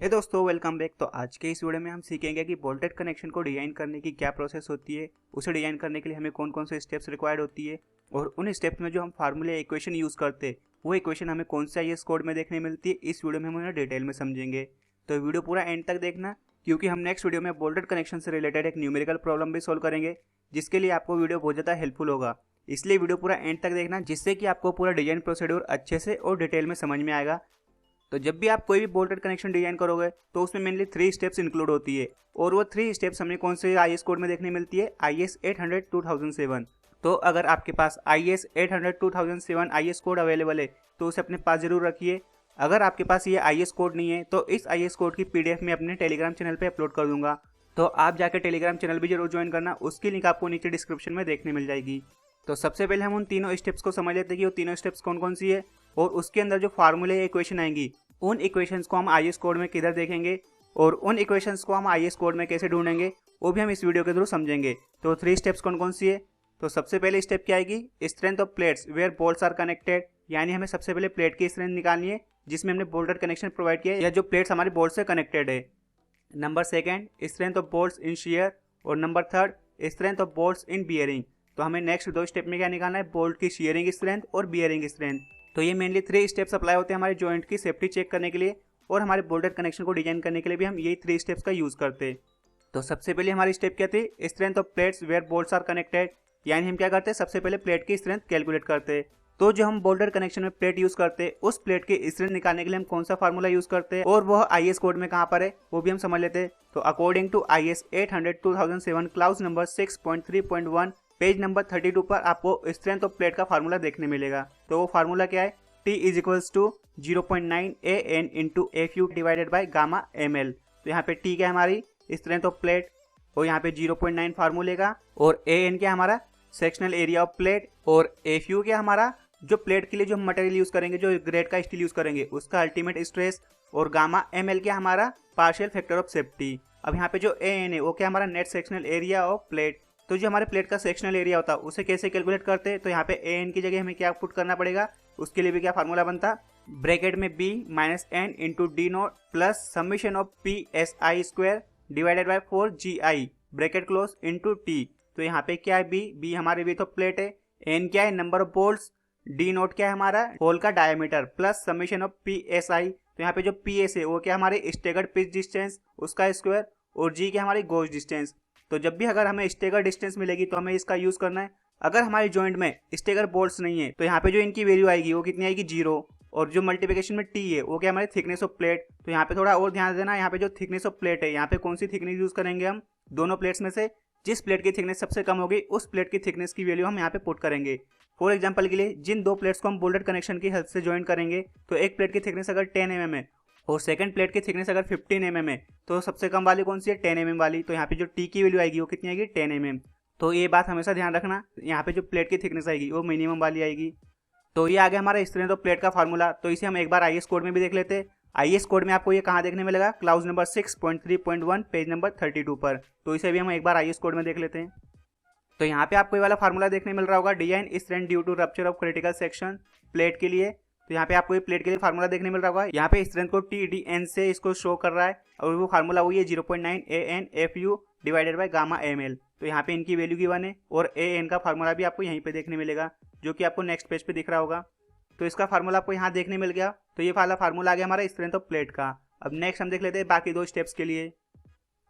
हे दोस्तों, welcome back. तो आज के इस वीडियो में हम सीखेंगे कि बोल्टेड कनेक्शन को डिजाइन करने की क्या प्रोसेस होती है, उसे डिजाइन करने के लिए हमें कौन कौन से स्टेप्स रिक्वायर्ड होती है और उन स्टेप्स में जो हम फार्मूले इक्वेशन यूज करते हैं वो इक्वेशन हमें कौन से आईएस कोड में देखने मिलती है। इस वीडियो में हम उन्हें डिटेल में समझेंगे, तो वीडियो पूरा एंड तक देखना, क्योंकि हम नेक्स्ट वीडियो में बोल्टेड कनेक्शन से रिलेटेड एक न्यूमेरिकल प्रॉब्लम भी सोल्व करेंगे, जिसके लिए आपको वीडियो बहुत ज़्यादा हेल्पफुल होगा। इसलिए वीडियो पूरा एंड तक देखना, जिससे कि आपको पूरा डिजाइन प्रोसीड्यूर अच्छे से और डिटेल में समझ में आएगा। तो जब भी आप कोई भी बोल्टेड कनेक्शन डिजाइन करोगे तो उसमें मेनली 3 स्टेप्स इंक्लूड होती है, और वो 3 स्टेप्स हमें कौन से आईएस कोड में देखने मिलती है, आईएस 800 2007। तो अगर आपके पास आईएस 800 2007 आईएस कोड अवेलेबल है तो उसे अपने पास जरूर रखिए। अगर आपके पास ये आईएस कोड नहीं है तो इस आईएस कोड की पीडीएफ में अपने टेलीग्राम चैनल पे अपलोड कर दूंगा, तो आप जाकर टेलीग्राम चैनल भी जरूर ज्वाइन करना, उसकी लिंक आपको नीचे डिस्क्रिप्शन में देखने मिल जाएगी। तो सबसे पहले हम उन तीनों स्टेप्स को समझ लेते हैं कि वो तीनों स्टेप्स कौन कौन सी है, और उसके अंदर जो फार्मूले इक्वेशन आएंगी उन इक्वेशंस को हम आईएस कोड में किधर देखेंगे और उन इक्वेशंस को हम आईएस कोड में कैसे ढूंढेंगे वो भी हम इस वीडियो के थ्रू समझेंगे। तो 3 स्टेप्स कौन कौन सी है। तो सबसे पहले स्टेप क्या आएगी, strength of plates where bolts are connected, यानी हमें सबसे पहले प्लेट की स्ट्रेंथ निकालनी है जिसमें हमने बोल्टेड कनेक्शन प्रोवाइड किया है या जो प्लेट्स हमारे बोल्ट से कनेक्टेड है। Number second, strength of bolts in shear, और number third, strength of bolts in bearing. तो हमें नेक्स्ट 2 स्टेप में क्या निकालना है, बोल्ट की शियरिंग स्ट्रेंथ और बियरिंग स्ट्रेंथ। तो ये मेनली 3 स्टेप्स अप्लाई होते हैं हमारे जॉइंट की सेफ्टी चेक करने के लिए, और हमारे बोल्टेड कनेक्शन को डिजाइन करने के लिए भी हम यही 3 स्टेप्स का यूज करते हैं। तो सबसे पहले हमारी स्टेप क्या थी, strength of plates where bolts are connected, यानी हम क्या करते हैं, सबसे पहले प्लेट की स्ट्रेंथ कैलकुलेट करते हैं। तो जो हम बोल्टेड कनेक्शन में प्लेट यूज करते हैं उस प्लेट की स्ट्रेंथ निकालने के लिए हम कौन सा फार्मूला यूज करते हैं और वह आईएस कोड में कहाँ पर है वो भी हम समझ लेते हैं। तो according to IS 800 2007 clause number 6.3.1 page number 32 पर आपको स्ट्रेंथ ऑफ प्लेट का फार्मूला देखने मिलेगा। तो वो फार्मूला क्या है, T is equals to 0.9 AN into FU divided by gamma ML। तो यहाँ पे T क्या है, हमारी स्ट्रेंथ ऑफ प्लेट, और यहाँ पे 0.9 फार्मूले का, और AN क्या हमारा सेक्शनल एरिया ऑफ प्लेट, और FU क्या हमारा जो प्लेट के लिए जो हम मटेरियल यूज करेंगे, जो ग्रेड का स्टील यूज करेंगे उसका अल्टीमेट स्ट्रेस, और गामा ML क्या हमारा पार्शियल फैक्टर ऑफ सेफ्टी। अब यहाँ पे जो AN है वो क्या हमारा net sectional area of plate. तो जो हमारे प्लेट का सेक्शनल एरिया होता है उसे कैसे कैलकुलेट करते हैं, तो यहाँ पे AN की जगह हमें क्या पुट करना पड़ेगा, उसके लिए भी क्या फार्मूला बनता, ब्रैकेट में B minus N into D naught plus summation of PSI square divided by 4GI bracket close into T। तो यहाँ पे क्या है, B हमारे विड्थ ऑफ प्लेट है, N क्या है number of bolts, D naught क्या है हमारा होल का diameter, plus summation of PSI। तो यहाँ पे जो PS है वो क्या हमारे स्टेगर्ड पिच डिस्टेंस उसका स्क्वायर, और G क्या हमारी गोज डिस्टेंस। तो जब भी अगर हमें स्टेगर डिस्टेंस मिलेगी तो हमें इसका यूज करना है। अगर हमारे जॉइंट में स्टेगर बोल्ट्स नहीं है तो यहाँ पे जो इनकी वैल्यू आएगी वो कितनी आएगी, 0। और जो मल्टीप्लिकेशन में T है वो क्या हमारी थिकनेस ऑफ प्लेट। तो यहाँ पे थोड़ा और ध्यान देना, यहाँ पे जो थिकनेस ऑफ प्लेट है यहाँ पे कौन सी थिकनेस यूज करेंगे हम, दोनों प्लेट्स में से जिस प्लेट की थिकनेस सबसे कम होगी उस प्लेट की थिकनेस की वैल्यू हम यहाँ पे पुट करेंगे। फॉर एग्जाम्पल के लिए जिन 2 प्लेट्स को हम बोल्टेड कनेक्शन की हेल्प से ज्वाइन करेंगे, तो एक प्लेट की थिकनेस अगर 10 mm है और सेकंड प्लेट की थिकनेस अगर 15 mm है, तो सबसे कम वाली कौन सी है, 10 mm वाली। तो यहाँ पे जो T की वैल्यू आएगी वो कितनी आएगी, 10 mm। तो ये बात हमेशा ध्यान रखना, यहाँ पे जो प्लेट की थिकनेस आएगी वो मिनिमम वाली आएगी। तो ये आ गया हमारा स्ट्रेंथ ऑफ प्लेट का फार्मूला। तो इसे हम एक बार आईएस कोड में भी देख लेते हैं। आईएस कोड में आपको ये कहाँ देखने मिलेगा, क्लाउज नंबर 6.3.1 पेज नंबर 32 पर। तो इसे भी हम एक बार आईएस कोड में देख लेते हैं। तो यहाँ पे आपको ये वाला फार्मूला देखने मिल रहा होगा, design strength due to rupture of critical section plate के लिए। तो यहाँ पे आपको ये प्लेट के लिए फार्मूला देखने मिल रहा होगा, यहाँ पे स्ट्रेंथ को TDN से इसको शो कर रहा है, और वो फार्मूला वही है 0.9 AN FU divided by gamma ML। तो यहाँ पे इनकी वैल्यू गिवन है, और AN का फार्मूला भी आपको यहीं पे देखने मिलेगा, जो कि आपको नेक्स्ट पेज पे दिख रहा होगा। तो इसका फार्मूला आपको यहाँ देखने मिल गया। तो ये वाला फार्मूला आ गया हमारा स्ट्रेंथ ऑफ प्लेट का। अब नेक्स्ट हम देख लेते हैं बाकी 2 स्टेप्स के लिए।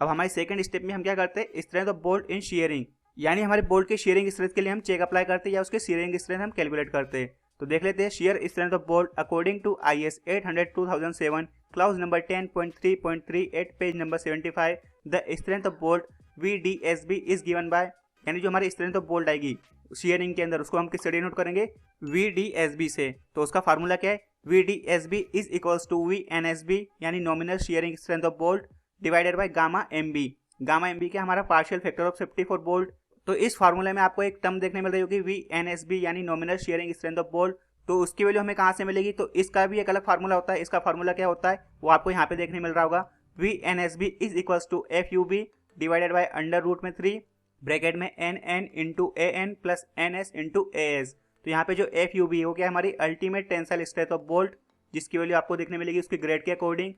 अब हमारे सेकंड स्टेप में हम क्या करते हैं, strength of bolt in shearing, यानी हमारे बोल्ट के शियरिंग स्ट्रेंथ के लिए हम चेक अप्लाई करते हैं या उसके शियरिंग स्ट्रेंथ हम कैलकुलेट करते हैं। तो देख लेते हैं shear strength of bolt according to IS 800 2007 clause number 10.3.38 page number 75। The strength of bolt VDSB is given by, यानी जो हमारी स्ट्रेंथ ऑफ बोल्ट आएगी शियरिंग के अंदर उसको हम किससे डिनोट करेंगे, VDSB से। तो उसका फार्मूला क्या है, VDSB is equals to VNSB, यानी nominal shearing strength of bolt divided by gamma MB। Gamma MB क्या हमारा partial factor of safety for bolt. तो इस फार्मूले में आपको एक टर्म देखने मिल रही होगी VNSB, यानी nominal shearing strength of bolt. तो उसकी वैल्यू हमें कहाँ से मिलेगी, तो इसका भी एक अलग फार्मूला होता है। इसका फार्मूला क्या होता है वो आपको यहाँ पे देखने मिल रहा होगा, VNSB is equals to FUB divided by under root में 3 ब्रैकेट में NN into AN plus NS into AS। तो यहाँ पे जो FUB है वो क्या हमारी ultimate tensile strength of bolt, जिसकी वैल्यू आपको देखने मिलेगी उसके ग्रेड के अकॉर्डिंग,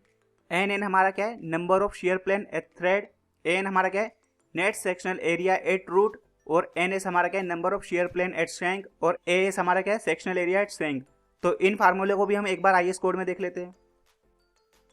एन हमारा क्या है, number of shear plane at thread. N हमारा क्या है, net sectional area at root. और एन एस हमारा क्या है, number of shear plane at shank. और ए एस हमारा क्या है, सेक्शनल एरिया एट शैंक। तो इन फार्मूले को भी हम एक बार आई एस कोड में देख लेते हैं।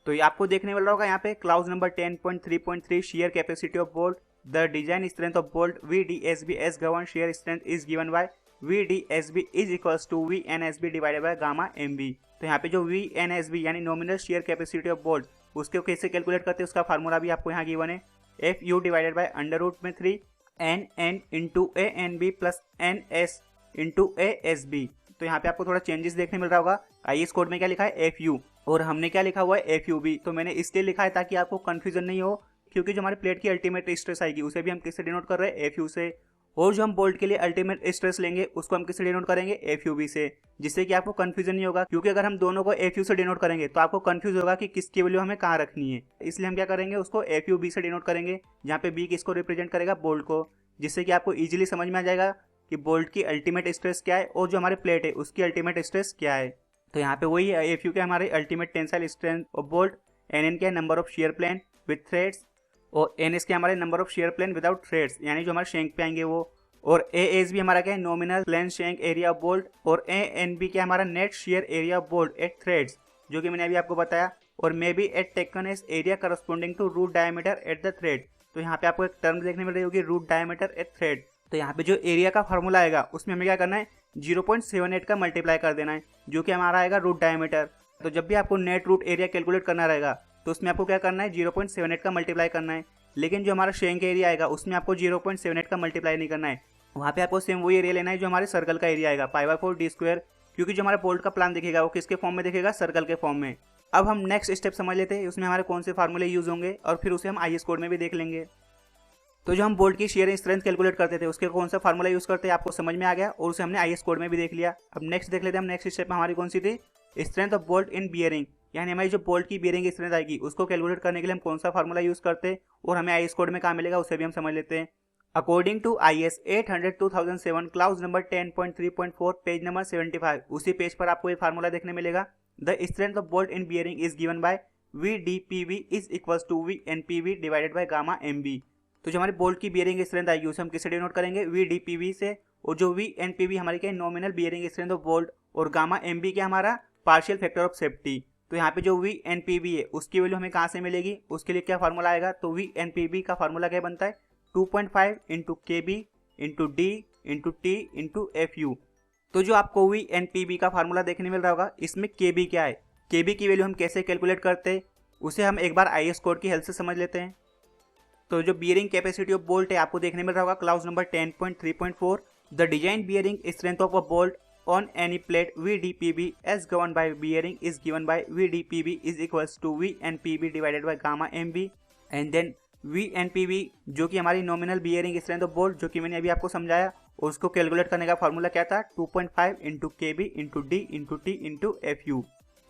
तो ये आपको देखने मिल रहा होगा यहाँ पे clause number 10.3.3 shear capacity of bolt. The design strength of bolt VDSB as govern shear strength is given by VDSB is equals to VNSB divided by gamma MB। तो यहाँ पे जो VNSB यानी nominal shear capacity of bolt, उसको कैसे calculate करते हैं उसका फार्मूला भी आपको यहाँ गिवन है। FU divided by under root में 3 NN into ANB plus NS into ASB। तो यहाँ पे आपको थोड़ा चेंजेस देखने मिल रहा होगा। IS कोड में क्या लिखा है, FU, और हमने क्या लिखा हुआ है, FUB। तो मैंने इसलिए लिखा है ताकि आपको कंफ्यूजन नहीं हो, क्योंकि जो हमारे प्लेट की अल्टीमेट स्ट्रेस आएगी उसे भी हम किससे डिनोट कर रहे हैं, FU से। और जो हम बोल्ट के लिए अल्टीमेट स्ट्रेस लेंगे उसको हम किससे डिनोट करेंगे, FUB से, जिससे कि आपको कंफ्यूजन नहीं होगा। क्योंकि अगर हम दोनों को FU से डिनोट करेंगे तो आपको कंफ्यूज होगा कि किसकी वैल्यू हमें कहाँ रखनी है। इसलिए हम क्या करेंगे, उसको FUB से डिनोट करेंगे, जहाँ पे B किसको रिप्रेजेंट करेगा, बोल्ट को, जिससे कि आपको इजीली समझ में आ जाएगा कि बोल्ट की अल्टीमेट स्ट्रेस क्या है और जो हमारे प्लेट है उसकी अल्टीमेट स्ट्रेस क्या है। तो यहाँ पे वही है, FU के हमारे ultimate tensile strength of bolt, NN के number of shear plane with threads, और NS के हमारे number of shear plane without threads, यानी जो हमारे शेंक पे आएंगे वो। और AS भी हमारा क्या है, nominal plain shank area of bolt. और ANB क्या हमारा net shear area of bolt at threads, जो कि मैंने अभी आपको बताया। और may be at taken as area corresponding to root diameter at the thread. तो यहाँ पे आपको एक टर्म देखने मिल रही होगी, रूट डायमीटर एट थ्रेड। तो यहाँ पे जो एरिया का फॉर्मूला आएगा उसमें हमें क्या करना है, 0.78 का मल्टीप्लाई कर देना है, जो कि हमारा आएगा रूट डायमीटर। तो जब भी आपको नेट रूट एरिया कैलकुलेट करना रहेगा तो उसमें आपको क्या करना है, 0.78 का मल्टीप्लाई करना है। लेकिन जो हमारा शेंक एरिया आएगा उसमें आपको 0.78 का मल्टीप्लाई नहीं करना है, वहाँ पे आपको सेम वही एरिया लेना है जो हमारे सर्कल का एरिया आएगा, π/4 d²। क्योंकि जो हमारे बोल्ट का प्लान दिखेगा वो किसके फॉर्म में दिखेगा, सर्कल के फॉर्म में। अब हम नेक्स्ट स्टेप समझ लेते हैं, उसमें हमारे कौन से फार्मूले यूज होंगे और फिर उसे हम IS कोड में भी देख लेंगे। तो जो हम बोल्ट की शेयर स्ट्रेंथ कैलकुलेट करते थे उसके कौन सा फार्मूला यूज करते हैं आपको समझ में आ गया, और उसे हमने IS कोड में भी देख लिया। अब नेक्स्ट देख लेते हैं हम, नेक्स्ट स्टेप हमारी कौन सी थी, strength of bolt in bearing, यानी हमारी जो बोल्ट की बियरिंग स्ट्रेंथ आएगी उसको कैलकुलेट करने के लिए हम कौन सा फार्मूला यूज करते हैं और हमें IS कोड में कहाँ मिलेगा उसे भी हम समझ लेते हैं। According to IS 800/2007 clause number 10.3.4 page number 75, उसी पेज पर आपको ये फार्मूला देखने मिलेगा। The strength of bolt in bearing is given by VDPB is equals to VNPB divided by gamma MB। तो जो हमारी बोल्ट की बियरिंग स्ट्रेंथ आएगी उसे हम किससे डिनोट करेंगे, VDPB से। और जो VNPB हमारी क्या nominal bearing strength of bolt, और गामा MB क्या हमारा पार्शियल फैक्टर ऑफ सेफ्टी। तो यहाँ पे जो VNPB है उसकी वैल्यू हमें कहाँ से मिलेगी, उसके लिए क्या फार्मूला आएगा, तो VNPB का फार्मूला क्या बनता है, 2.5 into KB into D into T into FU। तो जो आपको VNPB का फार्मूला देखने मिल रहा होगा, इसमें KB क्या है, KB की वैल्यू हम कैसे कैलकुलेट करते हैं उसे हम एक बार IS कोड की हेल्प से समझ लेते हैं। तो जो बियरिंग कैपेसिटी ऑफ बोल्ट है आपको देखने मिल रहा होगा clause number 10.3.4, the design bearing strength of a bolt on any plate VDPB as governed by bearing is given by VDPB is equals to VNPB divided by gamma MB। and then VNPB जो कि हमारी nominal bearing strength of bolt, जो कि मैंने अभी आपको समझाया, उसको कैलकुलेट करने का फॉर्मूला क्या था, 2.5 into KB into D into T into FU।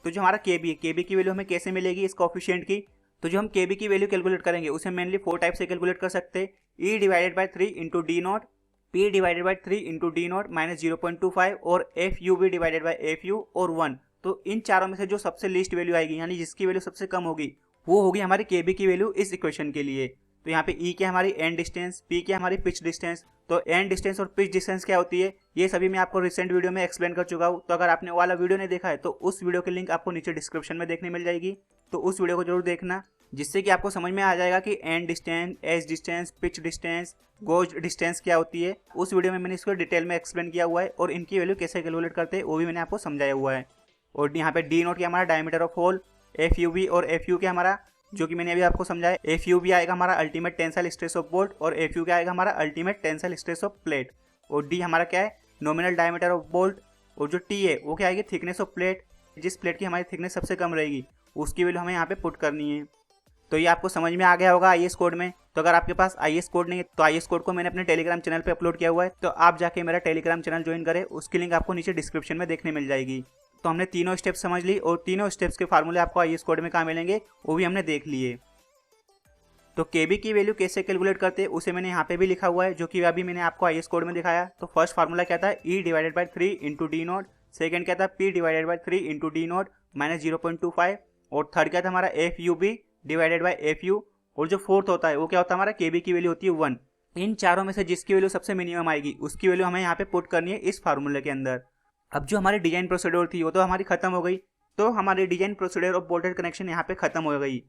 तो जो हमारा KB है, KB की वैल्यू हमें कैसे मिलेगी इस कोफिशिएंट की, तो जो हम KB की वैल्यू कैलकुलेट करेंगे उसे मेनली 4 टाइप से कैलकुलेट कर सकते हैं, E divided by 3 into D not, P divided by 3 into D not minus 0.25, और FUB डिवाइडेड बाई FU और 1। तो इन चारों में से जो सबसे लीस्ट वैल्यू आएगी, यानी जिसकी वैल्यू सबसे कम होगी, वो होगी हमारी KB की वैल्यू इस इक्वेशन के लिए। तो यहाँ पे E क्या हमारी एंड डिस्टेंस, P क्या हमारी पिच डिस्टेंस। तो एंड डिस्टेंस और पिच डिस्टेंस क्या होती है ये सभी मैं आपको रिसेंट वीडियो में एक्सप्लेन कर चुका हूँ। तो अगर आपने वाला वीडियो नहीं देखा है तो उस वीडियो की लिंक आपको नीचे डिस्क्रिप्शन में देखने मिल जाएगी, तो उस वीडियो को जरूर देखना, जिससे कि आपको समझ में आ जाएगा कि end distance, edge distance, pitch distance, gauge distance क्या होती है। उस वीडियो में मैंने इसको डिटेल में एक्सप्लेन किया हुआ है और इनकी वैल्यू कैसे कैलकुलेट करते हैं वो भी मैंने आपको समझाया हुआ है। और यहाँ पे D नोट क्या हमारा डायमीटर ऑफ होल, FUB और FU क्या हमारा, जो कि मैंने अभी आपको समझाया, FUB आएगा हमारा ultimate tensile stress of bolt और FU क्या आएगा हमारा ultimate tensile stress of plate. और D हमारा क्या है नॉमिनल डायमीटर ऑफ बोल्ट, और जो T है वो क्या आएगी थिकनेस ऑफ प्लेट, जिस प्लेट की हमारी थिकनेस सबसे कम रहेगी उसकी वैल्यू हमें यहाँ पे पुट करनी है। तो ये आपको समझ में आ गया होगा IS कोड में। तो अगर आपके पास IS कोड नहीं है तो IS कोड को मैंने अपने टेलीग्राम चैनल पे अपलोड किया हुआ है, तो आप जाके मेरा टेलीग्राम चैनल ज्वाइन करें, उसकी लिंक आपको नीचे डिस्क्रिप्शन में देखने मिल जाएगी। तो हमने तीनों स्टेप्स समझ ली और तीनों स्टेप्स के फार्मूले आपको IS कोड में कहाँ मिलेंगे वो भी हमने देख लिए। तो KB की वैल्यू कैसे कैलकुलेट करते हैं उसे मैंने यहाँ पे भी लिखा हुआ है, जो कि अभी मैंने आपको IS कोड में दिखाया। तो फर्स्ट फार्मूला क्या था, E divided by 3 into D naught, second क्या था P divided by 3 into D naught minus 0.25, और थर्ड क्या था हमारा F U B divided by F U, और जो फोर्थ होता है वो क्या होता है हमारा के बी की वैल्यू होती है 1। इन चारों में से जिसकी वैल्यू सबसे मिनिमम आएगी उसकी वैल्यू हमें यहाँ पे पुट करनी है इस फार्मूले के अंदर। अब जो हमारी डिजाइन प्रोसीड्योर थी वो तो हमारी खत्म हो गई, तो हमारी design procedure of bolted connection यहाँ पे खत्म हो गई।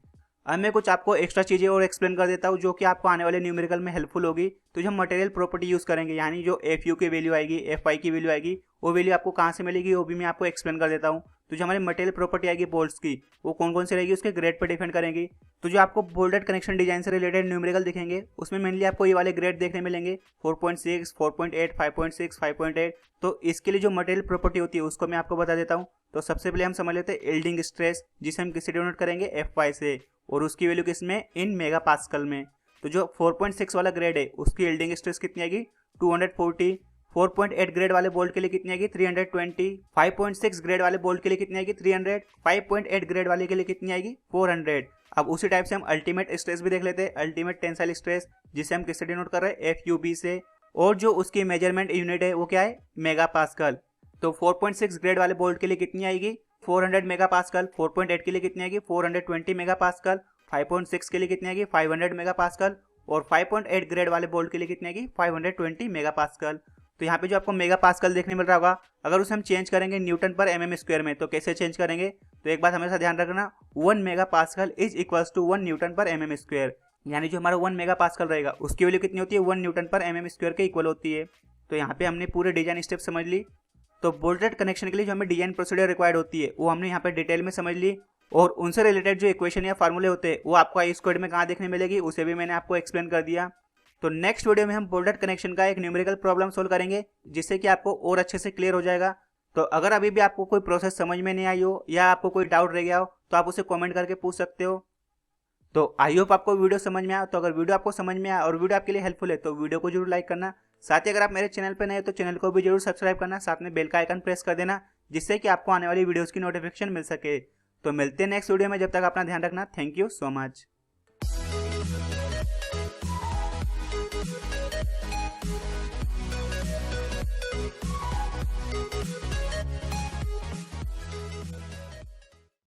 अब मैं कुछ आपको एक्स्ट्रा चीज़ें और एक्सप्लेन कर देता हूँ जो कि आपको आने वाले न्यूमेरिकल में हेल्पफुल होगी। तो जो हम मटेरियल प्रॉपर्टी यूज़ करेंगे, यानी जो एफ यू की वैल्यू आएगी, एफ आई की वैल्यू आएगी, वो वैल्यू आपको कहाँ से मिलेगी वो भी मैं आपको एक्सप्लेन कर देता हूँ। तो जो हमारी मटेरियल प्रॉपर्टी आएगी बोल्ट्स की, वो कौन कौन सी रहेगी उसके ग्रेड पर डिपेंड करेंगी। तो जो आपको बोल्टेड कनेक्शन डिजाइन से रिलेटेड न्यूमेरिकल दिखेंगे उसमें मेनली आपको ये वाले ग्रेड देखने मिलेंगे 4.6, 4.8, 5.6, 5.8। तो इसके लिए जो मटेरियल प्रॉपर्टी होती है उसको मैं आपको बता देता हूँ। तो सबसे पहले हम समझ लेते हैं यील्डिंग स्ट्रेस, जिसे हम किससे डिनोट करेंगे एफ वाई से, और उसकी वैल्यू किसमें इन मेगा पास्कल में। तो जो 4.6 वाला ग्रेड है उसकी यील्डिंग स्ट्रेस कितनी आएगी 240, 4.8 ग्रेड वाले बोल्ट के लिए कितनी आएगी 320, 5.6 ग्रेड वाले बोल्ट के लिए कितनी आएगी 300, 5.8 ग्रेड वाले के लिए कितनी आएगी 400। अब उसी टाइप से हम अल्टीमेट स्ट्रेस भी देख लेते हैं, अल्टीमेट टेंसाइल स्ट्रेस, जिसे हम किससे डिनोट कर रहे हैं एफ यू बी से, और जो उसकी मेजरमेंट यूनिट है वो क्या है मेगा पास्कल। तो 4.6 ग्रेड वाले बोल्ट के लिए कितनी आएगी 400 मेगा पास्कल, 4.8 के लिए कितनी आएगी 420 मेगा पास्कल, 5.6 के लिए कितनी आएगी 500 मेगा पास्कल, और 5.8 ग्रेड वाले बोल्ट के लिए कितनी आएगी 520 मेगा पास्कल। तो यहाँ पे जो आपको मेगा पास्कल देखने मिल रहा होगा, अगर उसे हम चेंज करेंगे न्यूटन पर एमएम स्क्वायर में, तो कैसे चेंज करेंगे, तो एक बात हमेशा ध्यान रखना, 1 mega pascal is equals to 1 newton per MM square, यानी जो हमारा 1 मेगा पास्कल रहेगा उसकी वैल्यू कितनी होती है 1 न्यूटन पर एमएम स्क्वायर के इक्वल होती है। तो यहाँ पे हमने पूरे डिजाइन स्टेप समझ ली। तो बोल्टेड कनेक्शन के लिए जो हमें डिजाइन प्रोसीजर रिक्वायर्ड होती है वो हमने यहाँ पे डिटेल में समझ ली, और उनसे रिलेटेड जो इक्वेशन या फार्मूले होते हैं वो आपको आई स्क्वायर्ड में कहाँ देखने मिलेगी उसे भी मैंने आपको एक्सप्लेन कर दिया। तो नेक्स्ट वीडियो में हम बोल्टेड कनेक्शन का एक न्यूमेरिकल प्रॉब्लम सोल्व करेंगे, जिससे कि आपको और अच्छे से क्लियर हो जाएगा। तो अगर अभी भी आपको कोई प्रोसेस समझ में नहीं आई हो या आपको कोई डाउट रह गया हो तो आप उसे कमेंट करके पूछ सकते हो। तो आई होप आपको वीडियो समझ में आया। तो अगर वीडियो आपको समझ में आया और वीडियो आपके लिए हेल्पफुल है तो वीडियो को जरूर लाइक करना। साथ ही अगर आप मेरे चैनल पर नए हो तो चैनल को भी जरूर सब्सक्राइब करना, साथ में बेल का आइकन प्रेस कर देना, जिससे कि आपको आने वाली वीडियोस की नोटिफिकेशन मिल सके। तो मिलते हैं नेक्स्ट वीडियो में, जब तक अपना ध्यान रखना। Thank you so much.